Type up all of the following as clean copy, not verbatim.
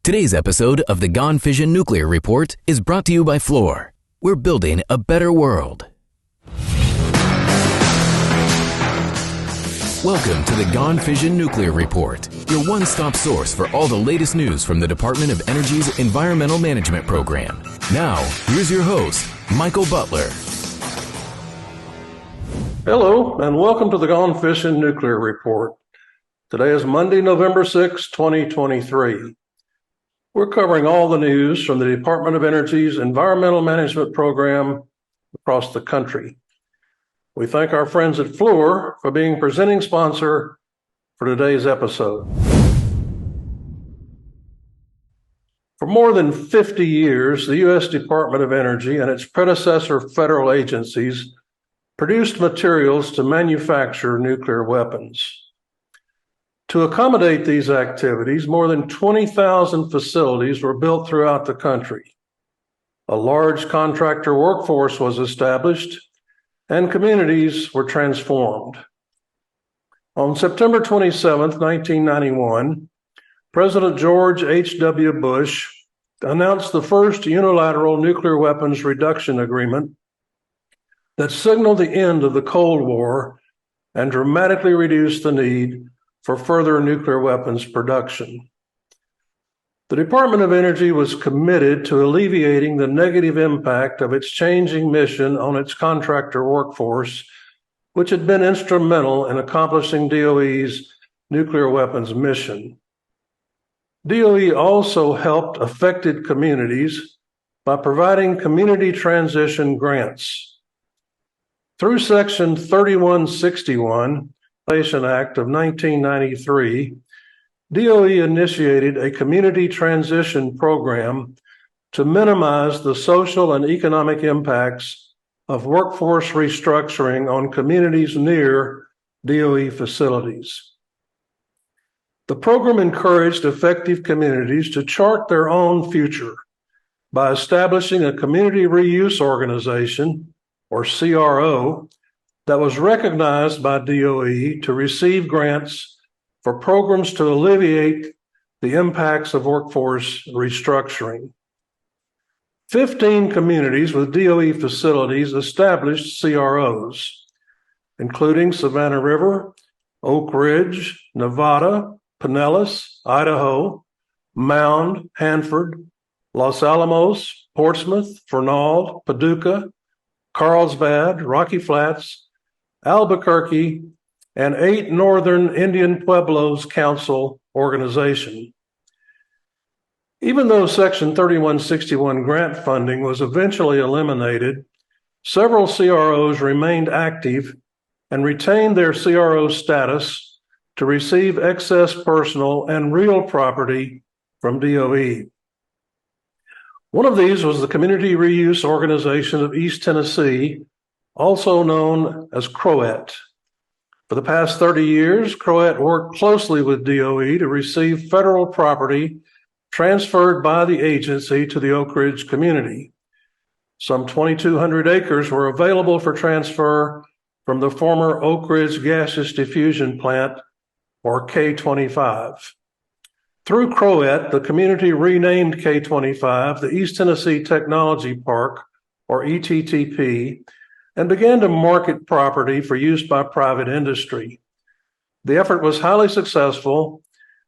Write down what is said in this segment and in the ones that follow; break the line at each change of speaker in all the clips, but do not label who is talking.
Today's episode of the Gone Fission Nuclear Report is brought to you by Fluor. We're building a better world. Welcome to the Gone Fission Nuclear Report, your one-stop source for all the latest news from the Department of Energy's Environmental Management Program. Now, here's your host, Michael Butler.
Hello, and welcome to the Gone Fission Nuclear Report. Today is Monday, November 6, 2023. We're covering all the news from the Department of Energy's Environmental Management Program across the country. We thank our friends at Fluor for being presenting sponsor for today's episode. For more than 50 years, the U.S. Department of Energy and its predecessor federal agencies produced materials to manufacture nuclear weapons. To accommodate these activities, more than 20,000 facilities were built throughout the country. A large contractor workforce was established, and communities were transformed. On September 27, 1991, President George H.W. Bush announced the first unilateral nuclear weapons reduction agreement that signaled the end of the Cold War and dramatically reduced the need for further nuclear weapons production. The Department of Energy was committed to alleviating the negative impact of its changing mission on its contractor workforce, which had been instrumental in accomplishing DOE's nuclear weapons mission. DOE also helped affected communities by providing community transition grants. Through Section 3161, Act of 1993, DOE initiated a community transition program to minimize the social and economic impacts of workforce restructuring on communities near DOE facilities. The program encouraged affected communities to chart their own future by establishing a community reuse organization, or CRO, that was recognized by DOE to receive grants for programs to alleviate the impacts of workforce restructuring. 15 communities with DOE facilities established CROs, including Savannah River, Oak Ridge, Nevada, Pinellas, Idaho, Mound, Hanford, Los Alamos, Portsmouth, Fernald, Paducah, Carlsbad, Rocky Flats, Albuquerque, and 8 Northern Indian Pueblos Council organization. Even though Section 3161 grant funding was eventually eliminated, several CROs remained active and retained their CRO status to receive excess personal and real property from DOE. One of these was the Community Reuse Organization of East Tennessee, also known as CROET. For the past 30 years, CROET worked closely with DOE to receive federal property transferred by the agency to the Oak Ridge community. Some 2,200 acres were available for transfer from the former Oak Ridge Gaseous Diffusion Plant, or K25. Through CROET, the community renamed K25 the East Tennessee Technology Park, or ETTP, and began to market property for use by private industry. The effort was highly successful,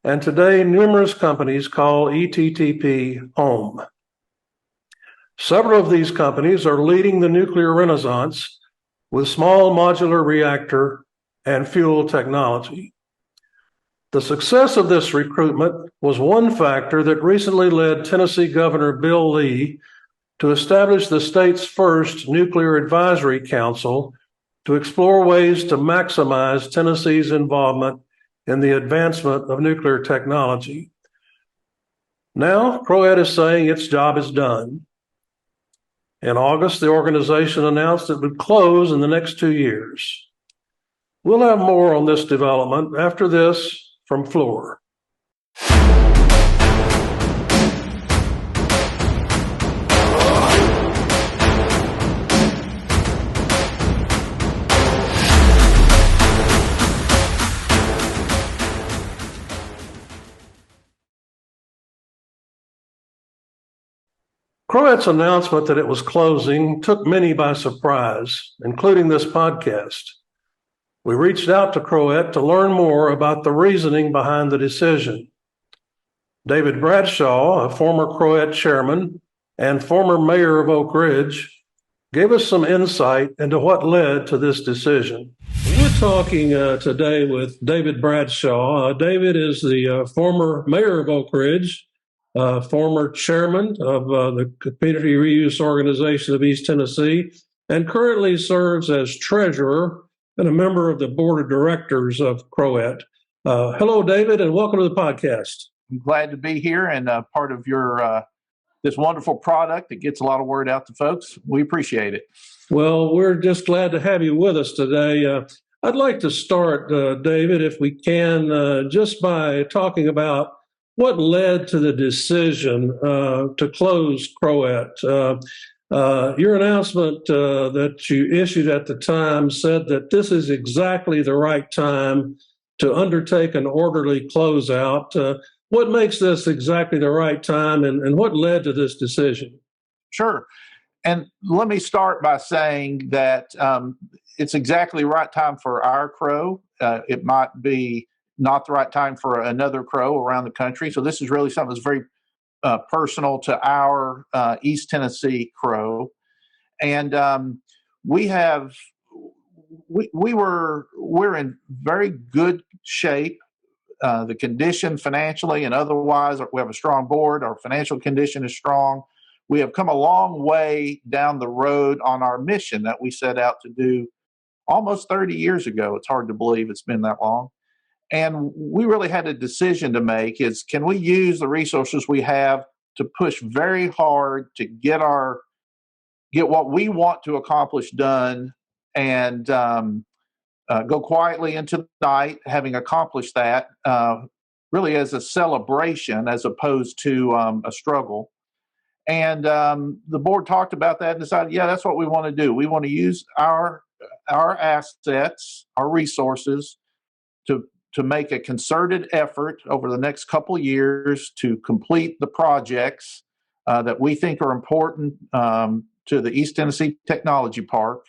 and today numerous companies call ETTP home. Several of these companies are leading the nuclear renaissance with small modular reactor and fuel technology. The success of this recruitment was one factor that recently led Tennessee Governor Bill Lee to establish the state's first Nuclear Advisory Council to explore ways to maximize Tennessee's involvement in the advancement of nuclear technology. Now, CROET is saying its job is done. In August, the organization announced it would close in the next 2 years. We'll have more on this development after this from Fluor. CROET's announcement that it was closing took many by surprise, including this podcast. We reached out to CROET to learn more about the reasoning behind the decision. David Bradshaw, a former CROET chairman and former mayor of Oak Ridge, gave us some insight into what led to this decision. We're talking today with David Bradshaw. David is the former mayor of Oak Ridge, former chairman of the Community Reuse Organization of East Tennessee, and currently serves as treasurer and a member of the board of directors of CROET. Hello, David, and welcome to the podcast.
I'm glad to be here and part of your this wonderful product that gets a lot of word out to folks. We appreciate it.
Well, we're just glad to have you with us today. I'd like to start, David, if we can, just by talking about what led to the decision to close CROET. Your announcement that you issued at the time said that this is exactly the right time to undertake an orderly closeout. What makes this exactly the right time, and what led to this decision?
Sure. And let me start by saying that it's exactly the right time for our CRO. It might be not the right time for another CRO around the country. So this is really something that's very personal to our East Tennessee CRO. And we're in very good shape. The condition financially and otherwise, we have a strong board. Our financial condition is strong. We have come a long way down the road on our mission that we set out to do almost 30 years ago. It's hard to believe it's been that long. And we really had a decision to make is, can we use the resources we have to push very hard to get what we want to accomplish done and go quietly into the night, having accomplished that, really as a celebration as opposed to a struggle. And the board talked about that and decided, yeah, that's what we want to do. We want to use our assets, our resources to make a concerted effort over the next couple of years to complete the projects that we think are important to the East Tennessee Technology Park,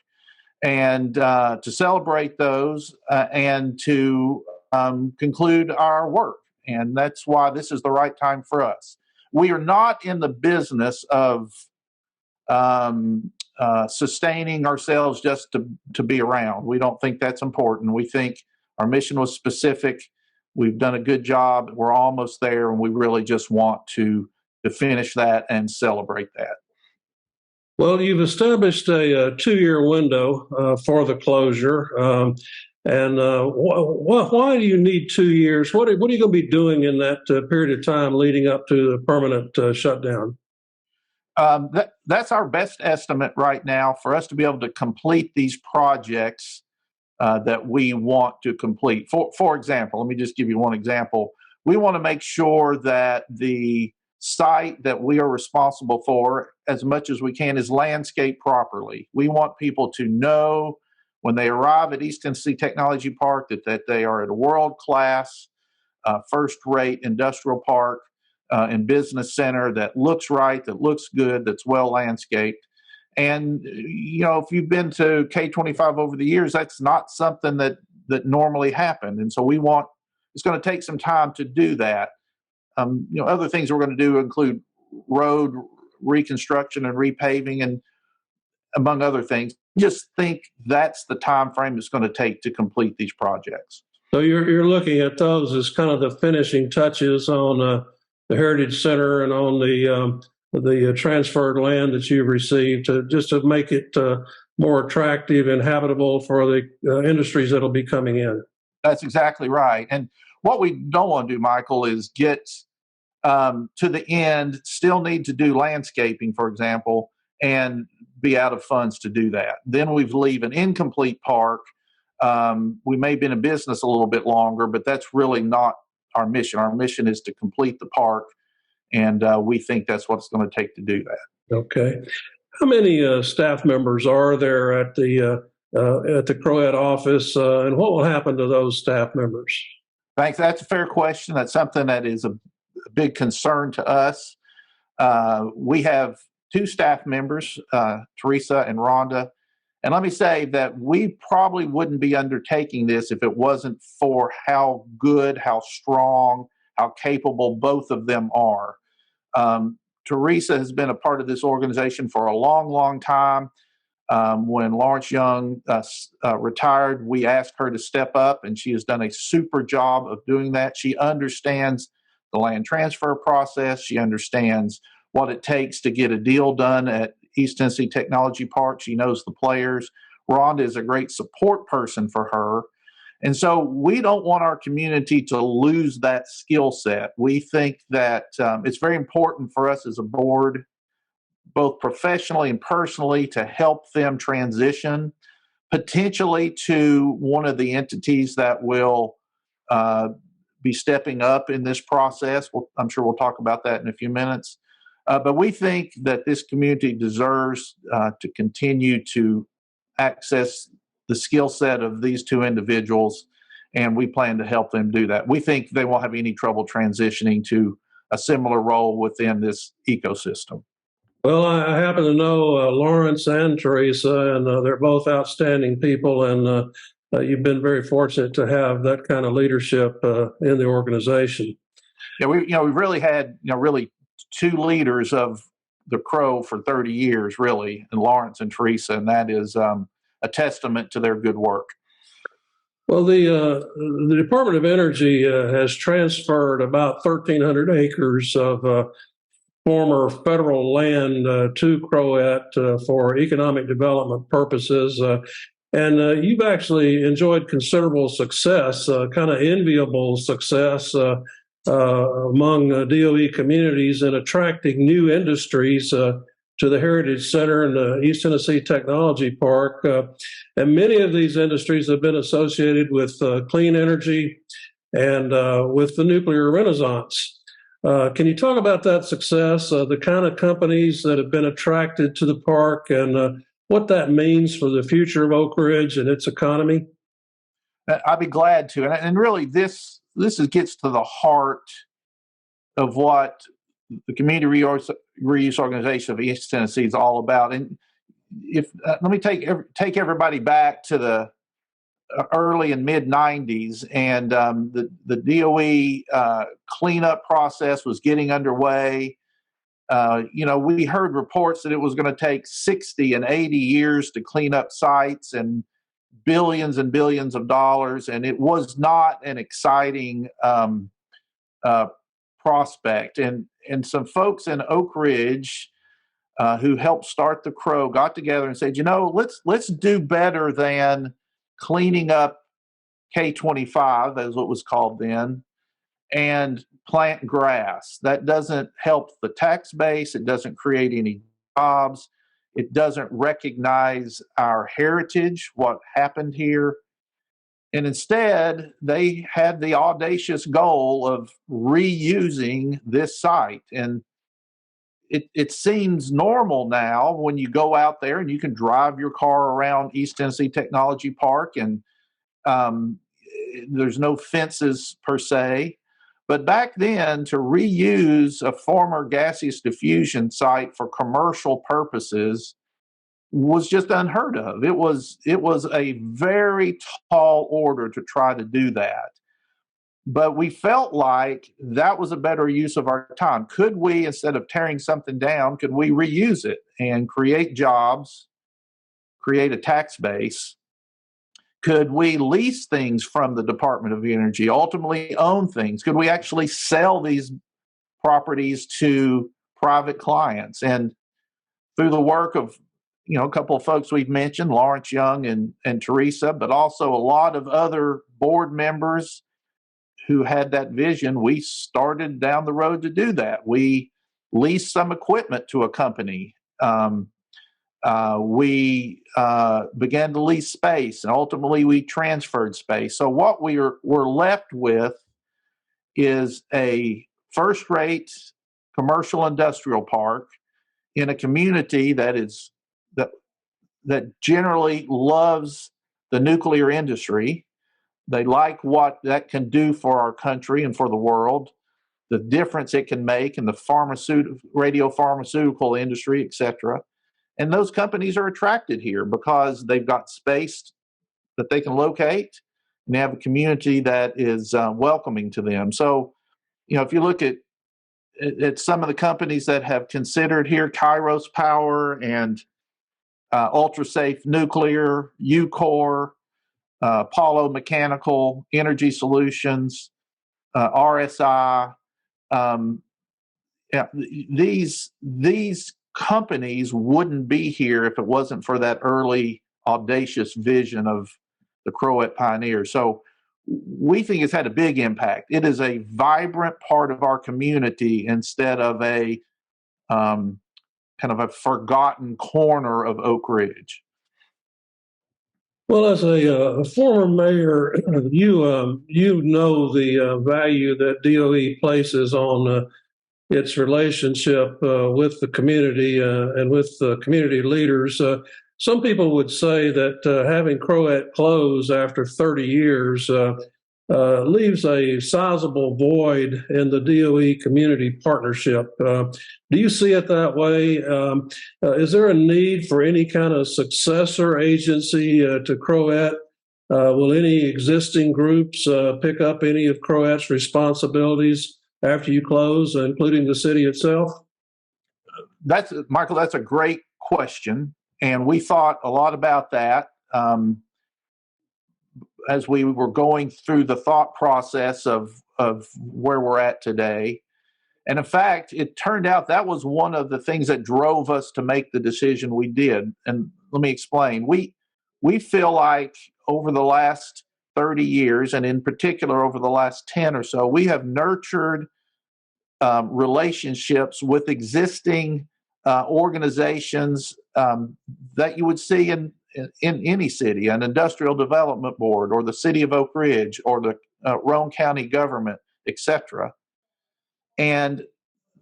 and to celebrate those and to conclude our work. And that's why this is the right time for us. We are not in the business of sustaining ourselves just to be around. We don't think that's important. We think our mission was specific. We've done a good job. We're almost there, and we really just want to finish that and celebrate that.
Well, you've established a 2-year window for the closure. Why do you need 2 years? What are you going to be doing in that period of time leading up to the permanent shutdown?
That's our best estimate right now for us to be able to complete these projects that we want to complete. For example, let me just give you one example. We want to make sure that the site that we are responsible for, as much as we can, is landscaped properly. We want people to know when they arrive at East Tennessee Technology Park that they are at a world-class, first-rate industrial park and business center that looks right, that looks good, that's well landscaped. And, you know, if you've been to K25 over the years, that's not something that normally happened. And so it's going to take some time to do that. Other things we're going to do include road reconstruction and repaving, and among other things. Just think that's the time frame it's going to take to complete these projects.
So you're looking at those as kind of the finishing touches on the Heritage Center and on the transferred land that you've received, just to make it more attractive and habitable for the industries that'll be coming in.
That's exactly right. And what we don't want to do, Michael, is get to the end, still need to do landscaping, for example, and be out of funds to do that. Then we leave an incomplete park. We may have been in business a little bit longer, but that's really not our mission. Our mission is to complete the park, and we think that's what it's going to take to do that.
Okay. How many staff members are there at the CROET office, and what will happen to those staff members?
Thanks. That's a fair question. That's something that is a big concern to us. We have two staff members, Teresa and Rhonda. And let me say that we probably wouldn't be undertaking this if it wasn't for how good, how strong, how capable both of them are. Teresa has been a part of this organization for a long, long time. When Lawrence Young retired, we asked her to step up, and she has done a super job of doing that. She understands the land transfer process. She understands what it takes to get a deal done at East Tennessee Technology Park. She knows the players. Rhonda is a great support person for her. And so we don't want our community to lose that skill set. We think that it's very important for us as a board, both professionally and personally, to help them transition potentially to one of the entities that will be stepping up in this process. I'm sure we'll talk about that in a few minutes. But we think that this community deserves to continue to access the skill set of these two individuals, and we plan to help them do that. We think they won't have any trouble transitioning to a similar role within this ecosystem.
Well, I happen to know Lawrence and Teresa, and they're both outstanding people, and you've been very fortunate to have that kind of leadership in the organization.
Yeah, we've really had really two leaders of the CRO for 30 years, really, and Lawrence and Teresa, and that is a testament to their good work.
Well, the Department of Energy has transferred about 1,300 acres of former federal land to CROET for economic development purposes. And you've actually enjoyed considerable success, kind of enviable success among DOE communities in attracting new industries to the Heritage Center and the East Tennessee Technology Park. And many of these industries have been associated with clean energy and with the nuclear renaissance. Can you talk about that success, the kind of companies that have been attracted to the park, and what that means for the future of Oak Ridge and its economy?
I'd be glad to. And really, this gets to the heart of what the Community Reuse Organization of East Tennessee is all about. And let me take everybody back to the early and mid 90s, and the DOE cleanup process was getting underway. We heard reports that it was going to take 60 and 80 years to clean up sites and billions and billions of dollars, and it was not an exciting prospect. And some folks in Oak Ridge who helped start the CRO got together and said, let's do better than cleaning up K25, as what was called then, and plant grass. That doesn't help the tax base. It doesn't create any jobs. It doesn't recognize our heritage, what happened here. And instead, they had the audacious goal of reusing this site. And it seems normal now when you go out there and you can drive your car around East Tennessee Technology Park, and there's no fences per se. But back then, to reuse a former gaseous diffusion site for commercial purposes was just unheard of. It was a very tall order to try to do that. But we felt like that was a better use of our time. Could we, instead of tearing something down, could we reuse it and create jobs, create a tax base? Could we lease things from the Department of Energy, ultimately own things? Could we actually sell these properties to private clients? And through the work of a couple of folks we've mentioned, Lawrence Young and Teresa, but also a lot of other board members who had that vision, we started down the road to do that. We leased some equipment to a company. We began to lease space, and ultimately we transferred space. So what we're left with is a first-rate commercial industrial park in a community that generally loves the nuclear industry. They like what that can do for our country and for the world. the difference it can make in the radiopharmaceutical industry, et cetera. And those companies are attracted here because they've got space that they can locate, and they have a community that is welcoming to them. So, if you look at some of the companies that have considered here, Kairos Power and Ultrasafe Nuclear, UCOR, Apollo Mechanical, Energy Solutions, RSI. These companies wouldn't be here if it wasn't for that early audacious vision of the CROET pioneers. So we think it's had a big impact. It is a vibrant part of our community instead of a kind of a forgotten corner of Oak Ridge.
Well, as a former mayor, you know the value that DOE places on its relationship with the community and with community leaders. Some people would say that having CROET close after 30 years leaves a sizable void in the DOE community partnership. Do you see it that way? Is there a need for any kind of successor agency to CROET? Will any existing groups pick up any of CROET's responsibilities after you close, including the city itself?
Michael, that's a great question. And we thought a lot about that as we were going through the thought process of where we're at today. And in fact, it turned out that was one of the things that drove us to make the decision we did. And let me explain. We feel like over the last 30 years, and in particular over the last 10 or so, we have nurtured relationships with existing organizations that you would see in any city, an industrial development board, or the city of Oak Ridge, or the Roane County government, etc. And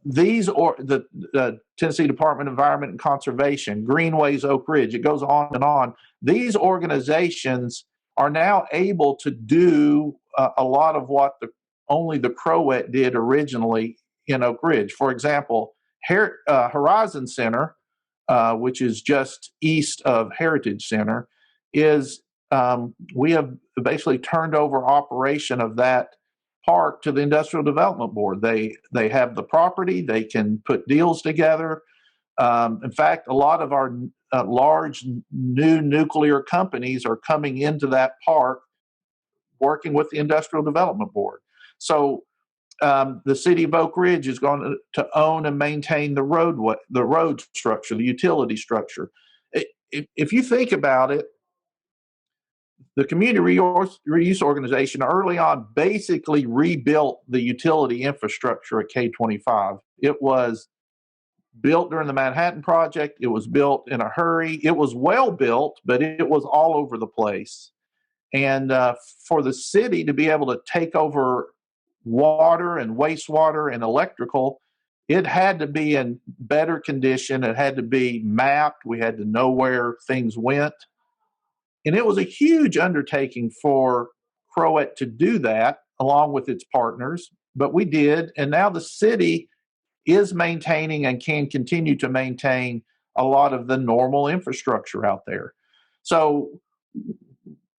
these, or the Tennessee Department of Environment and Conservation, Greenways Oak Ridge, it goes on and on. These organizations are now able to do a lot of what only the CROET did originally in Oak Ridge. For example, Horizon Center, which is just east of Heritage Center, is we have basically turned over operation of that park to the Industrial Development Board. They have the property, they can put deals together. In fact, a lot of our large new nuclear companies are coming into that park working with the Industrial Development Board. So the city of Oak Ridge is going to own and maintain the road structure, the utility structure. If you think about it, the Community Reuse Organization early on basically rebuilt the utility infrastructure at K25. It was built during the Manhattan Project. It was built in a hurry. It was well built, but it was all over the place. And for the city to be able to take over water and wastewater and electrical, it had to be in better condition. It had to be mapped. We had to know where things went. And it was a huge undertaking for CROET to do that along with its partners, but we did. And now the city is maintaining and can continue to maintain a lot of the normal infrastructure out there. So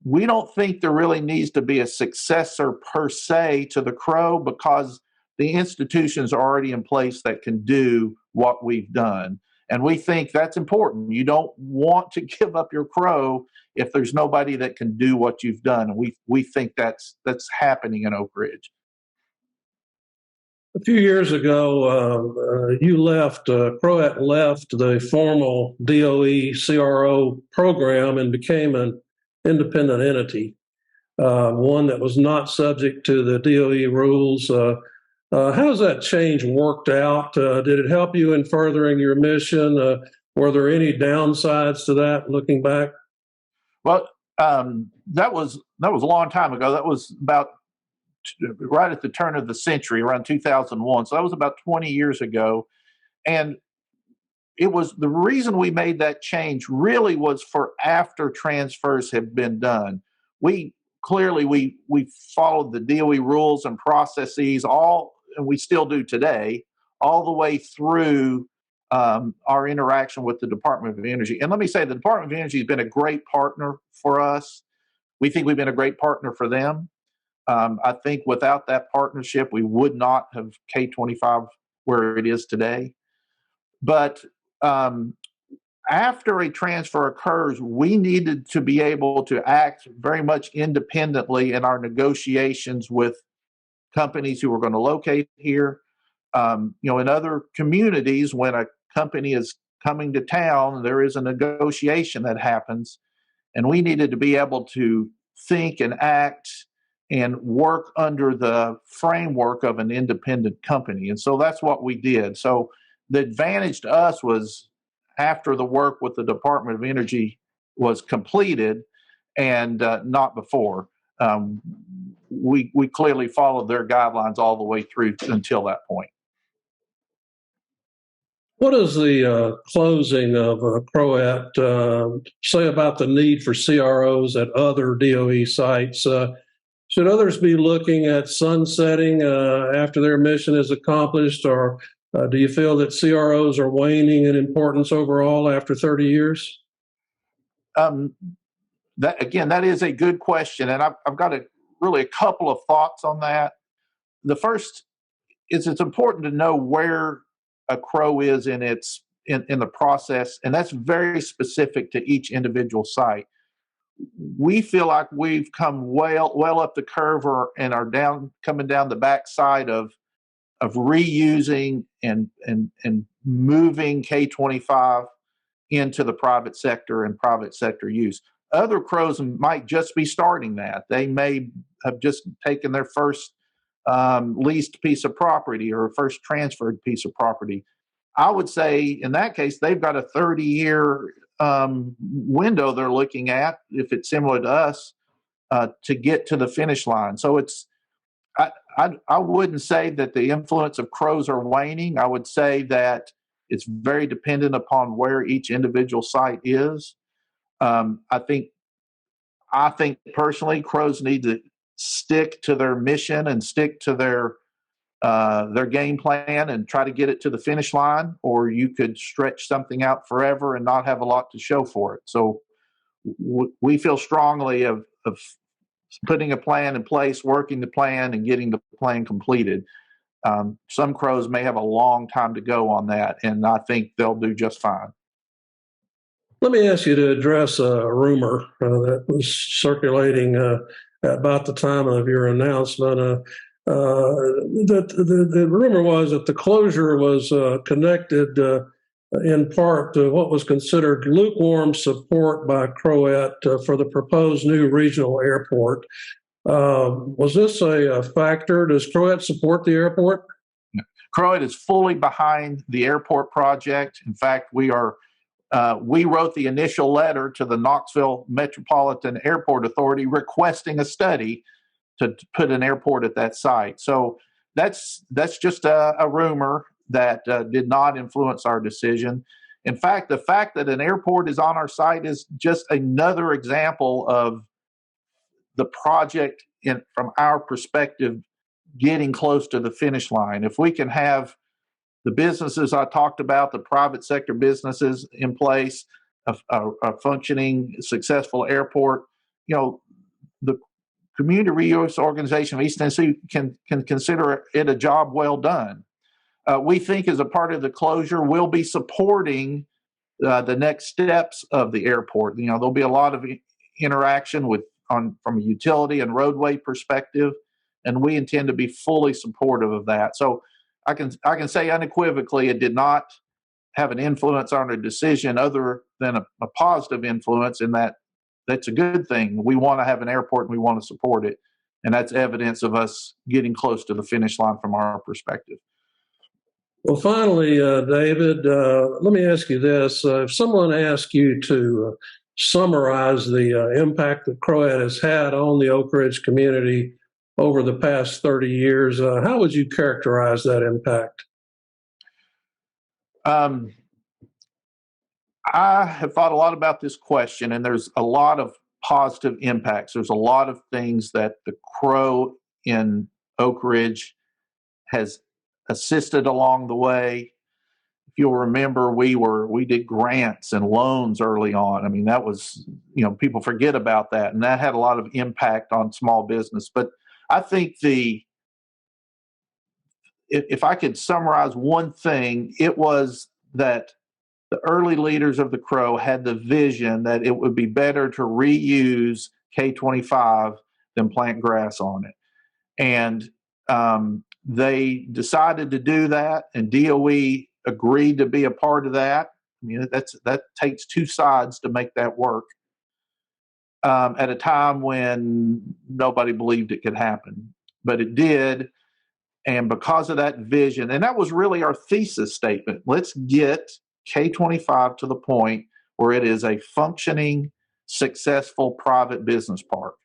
we don't think there really needs to be a successor per se to the CRO, because the institutions are already in place that can do what we've done. And we think that's important. You don't want to give up your CRO if there's nobody that can do what you've done. And we think that's happening in Oak Ridge.
A few years ago, you left, CROET left the formal DOE CRO program and became an independent entity, one that was not subject to the DOE rules. How's that change worked out? Did it help you in furthering your mission? Were there any downsides to that looking back?
Well, that was a long time ago. That was about right at the turn of the century, around 2001. So that was about 20 years ago. And it was the reason we made that change really was for after transfers had been done. We followed the DOE rules and processes all and we still do today, all the way through our interaction with the Department of Energy. And let me say, the Department of Energy has been a great partner for us. We think we've been a great partner for them. I think without that partnership, we would not have K25 where it is today. But after a transfer occurs, we needed to be able to act very much independently in our negotiations with companies who were going to locate here. In other communities, when a company is coming to town, there is a negotiation that happens, and we needed to be able to think and act and work under the framework of an independent company. And so that's what we did. So the advantage to us was after the work with the Department of Energy was completed and not before. We clearly followed their guidelines all the way through until that point.
What does the closing of CROET say about the need for CROs at other DOE sites? Should others be looking at sunsetting after their mission is accomplished, or do you feel that CROs are waning in importance overall after 30 years?
That is a good question, and I've got really a couple of thoughts on that. The first is it's important to know where a CRO is in the process, and that's very specific to each individual site. We feel like we've come well up the curve and are coming down the backside of reusing and moving K25 into the private sector and private sector use. Other CROs might just be starting that. They may have just taken their first leased piece of property or first transferred piece of property. I would say in that case, they've got a 30-year window they're looking at, if it's similar to us, to get to the finish line. So I wouldn't say that the influence of CROs are waning. I would say that it's very dependent upon where each individual site is. I think personally, CROs need to stick to their mission and stick to their game plan and try to get it to the finish line, or you could stretch something out forever and not have a lot to show for it. So we feel strongly of putting a plan in place, working the plan, and getting the plan completed. Some CROs may have a long time to go on that, and I think they'll do just fine.
Let me ask you to address a rumor that was circulating about the time of your announcement. The rumor was that the closure was connected in part to what was considered lukewarm support by CROET for the proposed new regional airport. Was this a factor? Does CROET support the airport?
CROET is fully behind the airport project. In fact, we wrote the initial letter to the Knoxville Metropolitan Airport Authority requesting a study to put an airport at that site. So that's just a rumor that did not influence our decision. In fact, the fact that an airport is on our site is just another example of the project, from our perspective, getting close to the finish line. If we can have the businesses I talked about, the private sector businesses in place, a functioning, successful airport, the Community Reuse Organization of East Tennessee can consider it a job well done. We think as a part of the closure, we'll be supporting the next steps of the airport. There'll be a lot of interaction from a utility and roadway perspective, and we intend to be fully supportive of that. So I can say unequivocally it did not have an influence on our decision other than a positive influence, in that that's a good thing. We want to have an airport and we want to support it. And that's evidence of us getting close to the finish line from our perspective.
Well, finally, David, let me ask you this. If someone asked you to summarize the impact that CROET has had on the Oak Ridge community over the past 30 years, how would you characterize that impact?
I have thought a lot about this question, and there's a lot of positive impacts. There's a lot of things that the CRO in Oak Ridge has assisted along the way. If you'll remember, we did grants and loans early on. I mean, that was, people forget about that, and that had a lot of impact on small business. But I think if I could summarize one thing, it was that the early leaders of the CRO had the vision that it would be better to reuse K25 than plant grass on it. And they decided to do that, and DOE agreed to be a part of that. I mean, that takes two sides to make that work at a time when nobody believed it could happen. But it did, and because of that vision, and that was really our thesis statement, let's get K25 to the point where it is a functioning, successful private business park.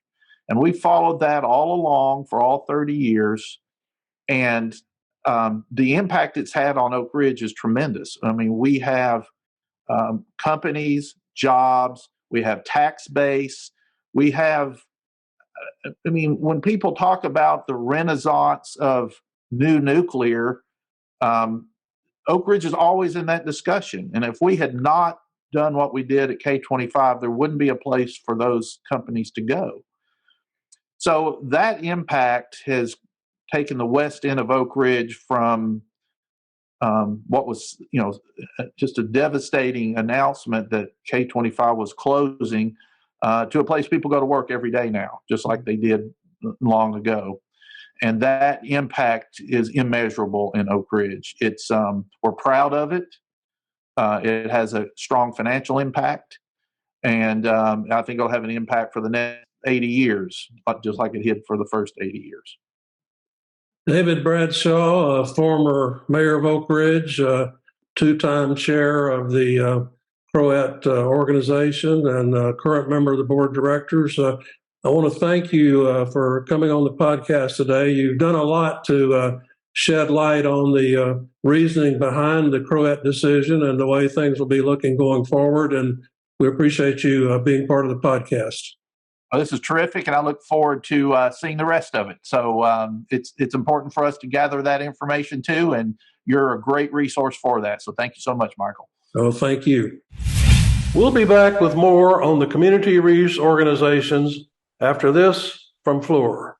And we followed that all along for all 30 years. And the impact it's had on Oak Ridge is tremendous. I mean, we have companies, jobs, we have tax base, we have, when people talk about the renaissance of new nuclear, Oak Ridge is always in that discussion. And if we had not done what we did at K25, there wouldn't be a place for those companies to go. So that impact has taken the west end of Oak Ridge from what was, just a devastating announcement that K25 was closing to a place people go to work every day now, just like they did long ago. And that impact is immeasurable in Oak Ridge. It's we're proud of it. It has a strong financial impact, and I think it'll have an impact for the next 80 years, just like it did for the first 80 years.
David Bradshaw, a former mayor of Oak Ridge, two-time chair of the CROET organization, and current member of the board of directors. I want to thank you for coming on the podcast today. You've done a lot to shed light on the reasoning behind the CROET decision and the way things will be looking going forward. And we appreciate you being part of the podcast.
Well, this is terrific, and I look forward to seeing the rest of it. So it's important for us to gather that information too, and you're a great resource for that. So thank you so much, Michael.
Oh, thank you. We'll be back with more on the community reuse organizations after this from Fluor.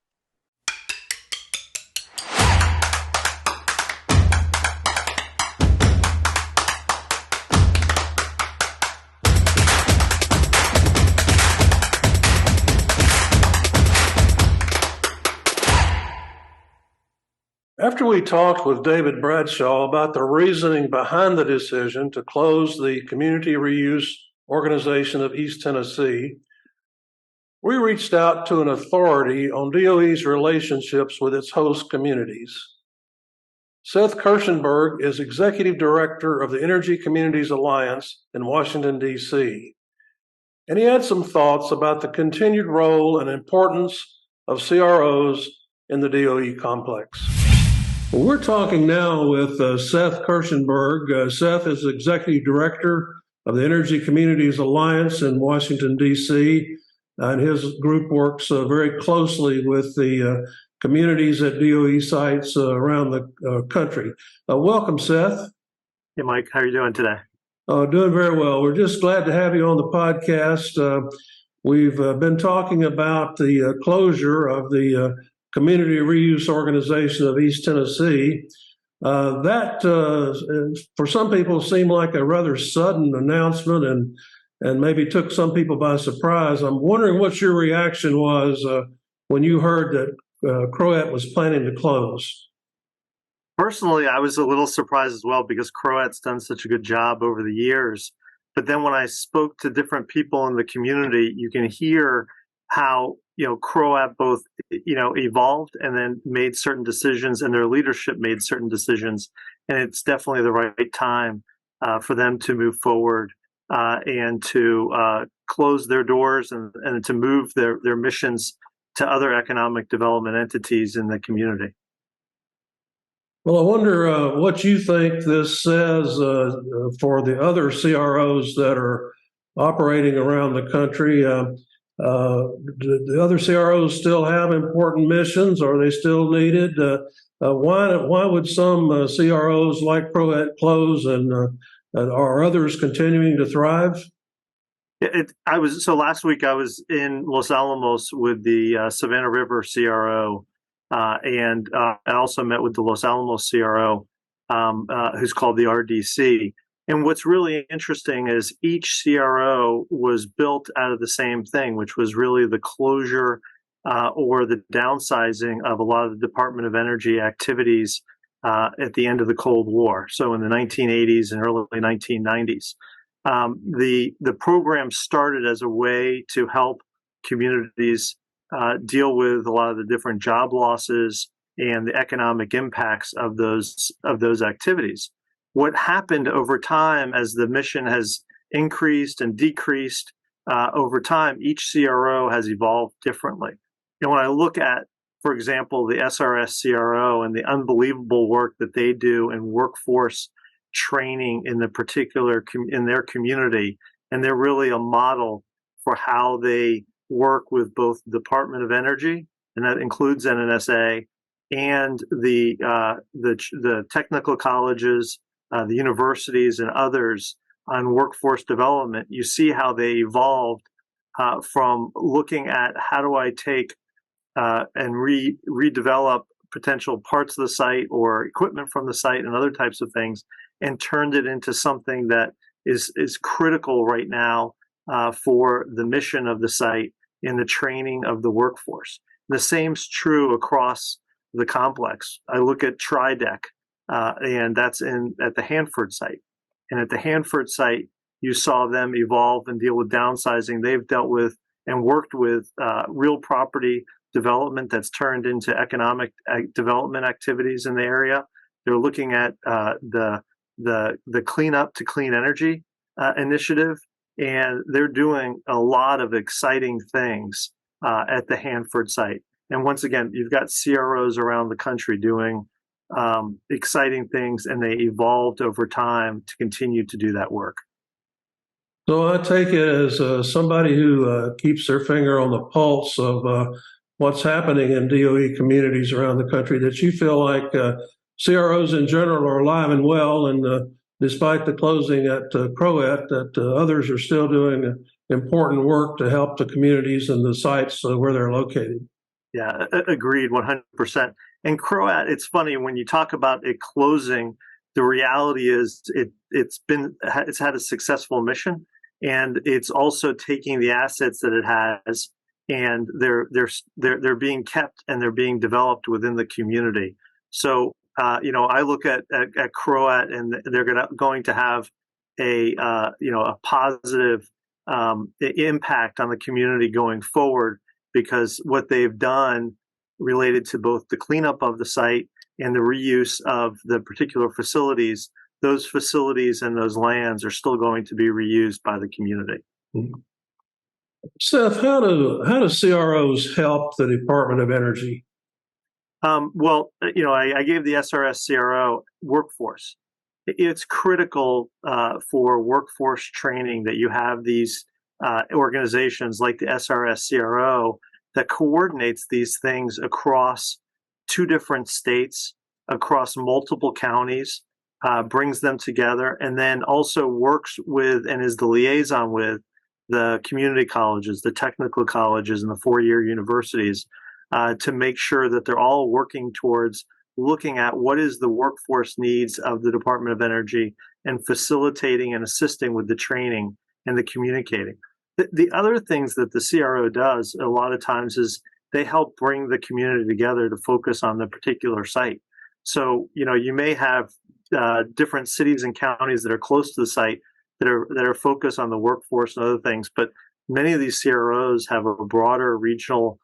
After we talked with David Bradshaw about the reasoning behind the decision to close the Community Reuse Organization of East Tennessee, we reached out to an authority on DOE's relationships with its host communities. Seth Kirschenberg is Executive Director of the Energy Communities Alliance in Washington, D.C., and he had some thoughts about the continued role and importance of CROs in the DOE complex. Well, we're talking now with Seth Kirschenberg. Seth is Executive Director of the Energy Communities Alliance in Washington, D.C., and his group works very closely with the communities at DOE sites around the country. Welcome, Seth.
Hey, Mike. How are you doing today?
Doing very well. We're just glad to have you on the podcast. We've been talking about the closure of the Community Reuse Organization of East Tennessee. That, for some people, seemed like a rather sudden announcement and maybe took some people by surprise. I'm wondering what your reaction was when you heard that CROET was planning to close.
Personally, I was a little surprised as well because CROET's done such a good job over the years. But then when I spoke to different people in the community, you can hear how, CROET both, evolved and then made certain decisions, and their leadership made certain decisions. And it's definitely the right time for them to move forward and to close their doors and to move their missions to other economic development entities in the community.
Well, I wonder what you think this says for the other CROs that are operating around the country. Do the other CROs still have important missions? Are they still needed? Why would some CROs like CROET close, and are others continuing to thrive?
So last week I was in Los Alamos with the Savannah River CRO, and I also met with the Los Alamos CRO, who's called the RDC. And what's really interesting is each CRO was built out of the same thing, which was really the closure or the downsizing of a lot of the Department of Energy activities at the end of the Cold War. So in the 1980s and early 1990s. The program started as a way to help communities deal with a lot of the different job losses and the economic impacts of those activities. What happened over time as the mission has increased and decreased over time, each CRO has evolved differently. And when I look at, for example, the SRS CRO and the unbelievable work that they do in workforce training in the particular in their community, and they're really a model for how they work with both the Department of Energy, and that includes NNSA, and the technical colleges, the universities, and others on workforce development. You see how they evolved from looking at how do I take and redevelop potential parts of the site or equipment from the site and other types of things, and turned it into something that is critical right now for the mission of the site and the training of the workforce. The same's true across the complex. I look at TriDeck, and that's at the Hanford site. And at the Hanford site, you saw them evolve and deal with downsizing. They've dealt with and worked with real property development that's turned into economic development activities in the area. They're looking at the Clean Up to Clean Energy initiative, and they're doing a lot of exciting things at the Hanford site. And once again, you've got CROs around the country doing exciting things, and they evolved over time to continue to do that work.
So I take it as somebody who keeps their finger on the pulse of what's happening in DOE communities around the country, that you feel like CROs in general are alive and well, and despite the closing at CROET, that others are still doing important work to help the communities and the sites where they're located.
Yeah, agreed, 100%. And CROET, it's funny when you talk about it closing. The reality is it's had a successful mission, and it's also taking the assets that it has, and they're being kept and they're being developed within the community. So I look at CROET, and they're going to have a positive impact on the community going forward, because what they've done related to both the cleanup of the site and the reuse of the particular facilities, those facilities and those lands are still going to be reused by the community.
Mm-hmm. Seth, how do CROs help the Department of Energy?
I gave the SRS CRO workforce. It's critical for workforce training that you have these organizations like the SRS CRO that coordinates these things across 2 different states, across multiple counties, brings them together, and then also works with and is the liaison with the community colleges, the technical colleges, and the 4-year universities to make sure that they're all working towards looking at what is the workforce needs of the Department of Energy and facilitating and assisting with the training and the communicating. The other things that the CRO does a lot of times is they help bring the community together to focus on the particular site. So, you may have different cities and counties that are close to the site that are focused on the workforce and other things, but many of these CROs have a broader regional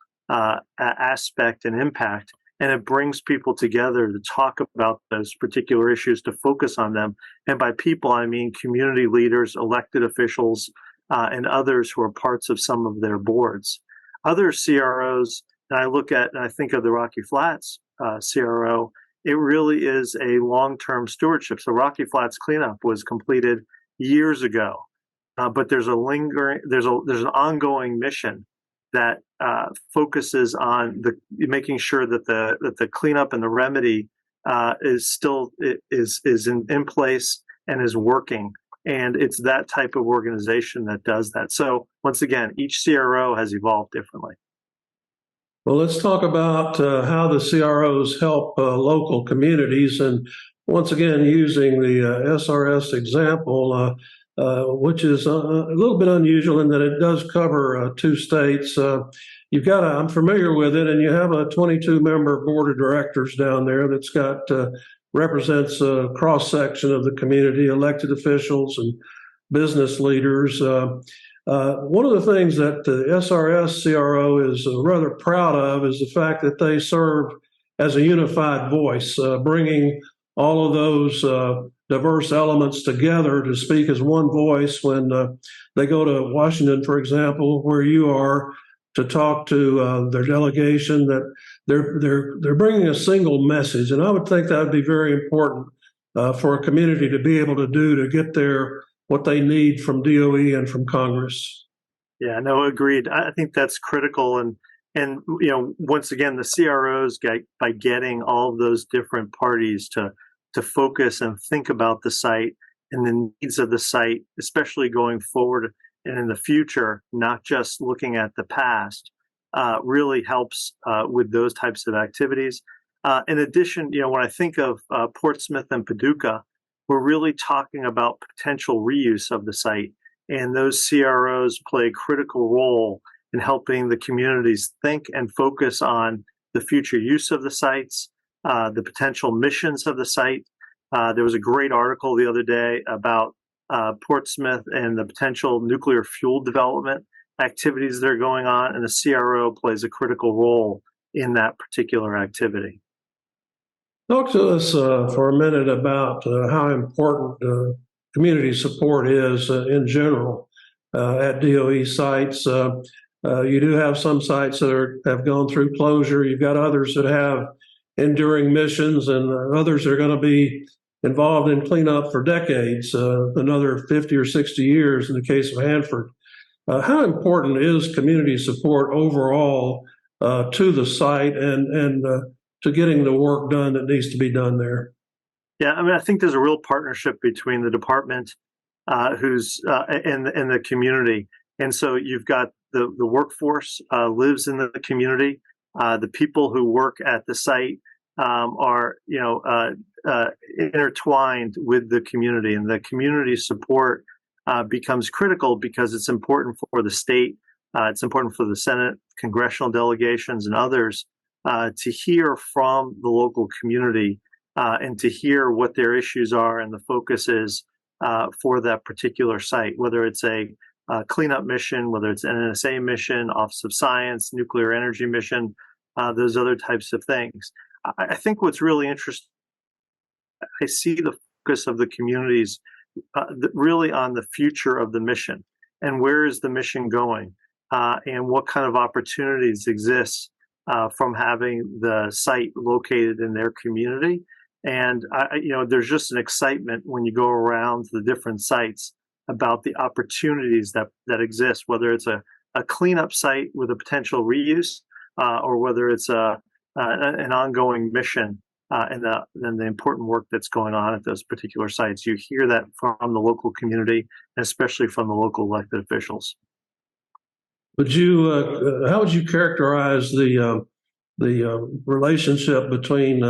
aspect and impact, and it brings people together to talk about those particular issues, to focus on them. And by people, I mean community leaders, elected officials, and others who are parts of some of their boards. Other CROs, and I look at and I think of the Rocky Flats CRO, it really is a long-term stewardship. So Rocky Flats cleanup was completed years ago, but there's an ongoing mission that focuses on making sure that the cleanup and the remedy is still is in place and is working. And it's that type of organization that does that. So once again, each CRO has evolved differently.
Well, let's talk about how the CROs help local communities. And once again, using the SRS example, which is a little bit unusual in that it does cover 2 states. I'm familiar with it, and you have a 22-member board of directors down there that's got represents a cross-section of the community, elected officials and business leaders. One of the things that the SRS CRO is rather proud of is the fact that they serve as a unified voice, bringing all of those diverse elements together to speak as one voice when they go to Washington, for example, where you are, to talk to their delegation. That they're bringing a single message, and I would think that would be very important for a community to be able to do to get what they need from DOE and from Congress.
Yeah, no, agreed. I think that's critical, and once again, the CROs by getting all of those different parties to focus and think about the site and the needs of the site, especially going forward and in the future, not just looking at the past, really helps with those types of activities. In addition, when I think of Portsmouth and Paducah, we're really talking about potential reuse of the site, and those CROs play a critical role in helping the communities think and focus on the future use of the sites, the potential missions of the site. There was a great article the other day about Portsmouth and the potential nuclear fuel development activities that are going on, and the CRO plays a critical role in that particular activity.
Talk to us for a minute about how important community support is in general at DOE sites. You do have some sites that have gone through closure. You've got others that have enduring missions, and others are going to be involved in cleanup for decades, another 50 or 60 years in the case of Hanford. How important is community support overall to the site and to getting the work done that needs to be done there?
Yeah, I mean, I think there's a real partnership between the department and the community. And so you've got the workforce lives in the community. The people who work at the site are intertwined with the community, and the community support becomes critical because it's important for the state, it's important for the Senate, congressional delegations, and others to hear from the local community and to hear what their issues are and the focus is for that particular site, whether it's a cleanup mission, whether it's an NSA mission, Office of Science, nuclear energy mission, those other types of things. I think what's really interesting, I see the focus of the communities really on the future of the mission and where is the mission going and what kind of opportunities exist from having the site located in their community. And there's just an excitement when you go around the different sites about the opportunities that exist, whether it's a cleanup site with a potential reuse or whether it's an ongoing mission and the important work that's going on at those particular sites. You hear that from the local community, and especially from the local elected officials.
How would you characterize the relationship between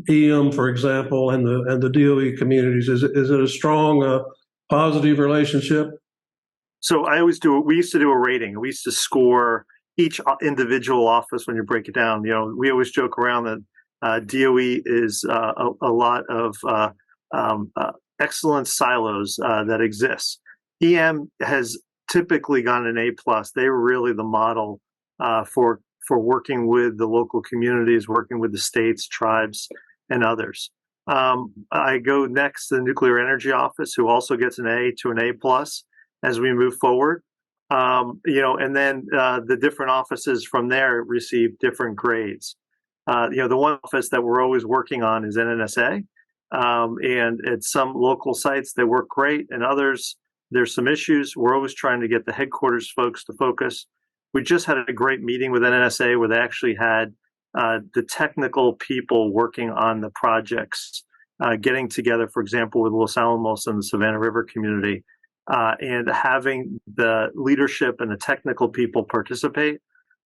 EM, for example, and the DOE communities? Is it a strong, positive relationship?
So we used to do a rating. We used to score each individual office when you break it down. We always joke around that DOE is a lot of excellent silos that exist. EM has typically gotten an A+. They were really the model for working with the local communities, working with the states, tribes, and others. I go next to the Nuclear Energy Office, who also gets an A to an A+ as we move forward. And then the different offices from there receive different grades. The one office that we're always working on is NNSA. And at some local sites, they work great, and others, there's some issues. We're always trying to get the headquarters folks to focus. We just had a great meeting with NNSA where they actually had the technical people working on the projects getting together, for example, with Los Alamos and the Savannah River community, and having the leadership and the technical people participate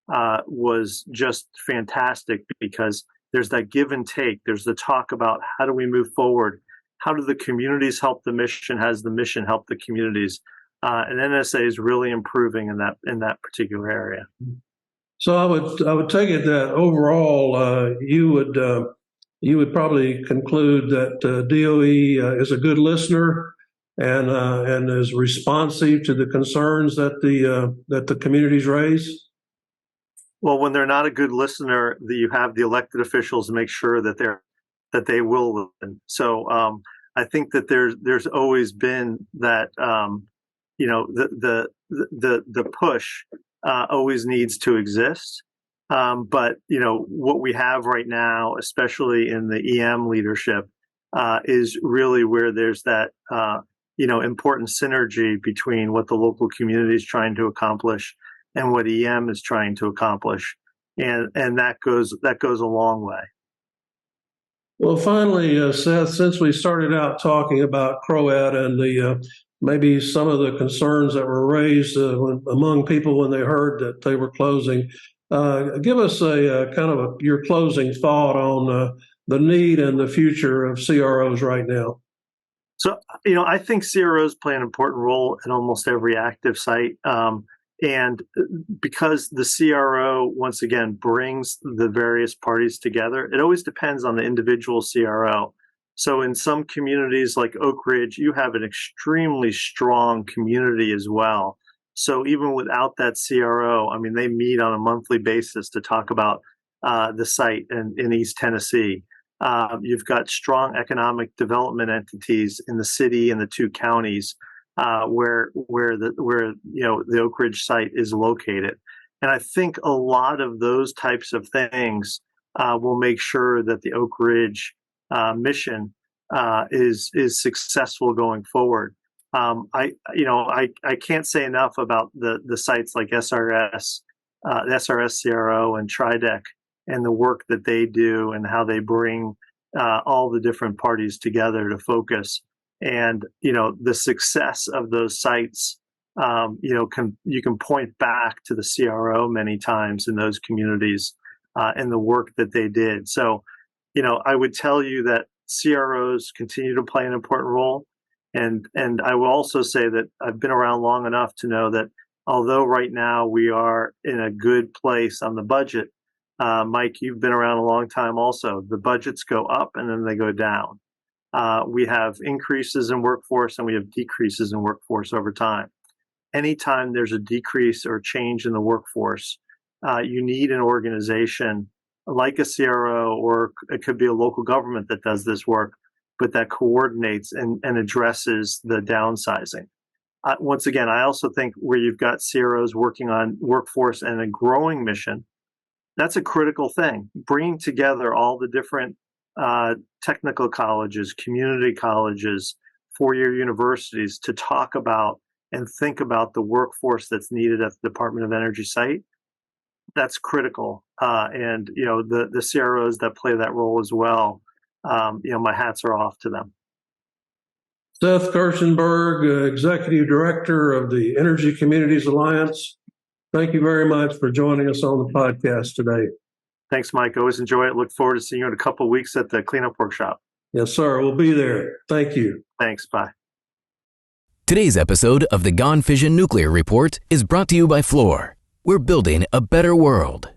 was just fantastic, because there's that give and take. There's the talk about how do we move forward? How do the communities help the mission? How does the mission help the communities? And NSA is really improving in that particular area.
So I would take it that overall you would probably conclude that DOE is a good listener and is responsive to the concerns that the communities raise.
Well, when they're not a good listener, you have the elected officials make sure that they will listen. So I think that there's always been that the push always needs to exist. But what we have right now, especially in the EM leadership, is really where there's that important synergy between what the local community is trying to accomplish and what EM is trying to accomplish, and that goes a long way.
Well, finally, Seth, since we started out talking about CROET and maybe some of the concerns that were raised among people when they heard that they were closing, give us a kind of your closing thought on the need and the future of CROs right now.
So, I think CROs play an important role in almost every active site. And because the CRO, once again, brings the various parties together, it always depends on the individual CRO. So in some communities like Oak Ridge, you have an extremely strong community as well. So even without that CRO, I mean, they meet on a monthly basis to talk about the site in East Tennessee. You've got strong economic development entities in the city and the two counties where the Oak Ridge site is located. And I think a lot of those types of things will make sure that the Oak Ridge mission is successful going forward. I can't say enough about the sites like SRS, SRS CRO, and TRIDEC, and the work that they do and how they bring all the different parties together to focus. And the success of those sites, you can point back to the CRO many times in those communities and the work that they did. So, I would tell you that CROs continue to play an important role, and I will also say that I've been around long enough to know that although right now we are in a good place on the budget, Mike, you've been around a long time also. The budgets go up and then they go down. We have increases in workforce and we have decreases in workforce over time. Anytime there's a decrease or change in the workforce, you need an organization like a CRO, or it could be a local government that does this work, but that coordinates and addresses the downsizing. Once again, I also think where you've got CROs working on workforce and a growing mission, that's a critical thing. Bringing together all the different technical colleges, community colleges, four-year universities to talk about and think about the workforce that's needed at the Department of Energy site, that's critical. And the CROs that play that role as well, my hats are off to them.
Seth Kirchenberg, Executive Director of the Energy Communities Alliance, thank you very much for joining us on the podcast today.
Thanks, Mike. I always enjoy it. Look forward to seeing you in a couple of weeks at the cleanup workshop.
Yes, sir. We'll be there. Thank you.
Thanks. Bye.
Today's episode of the Gone Fission Nuclear Report is brought to you by Fluor. We're building a better world.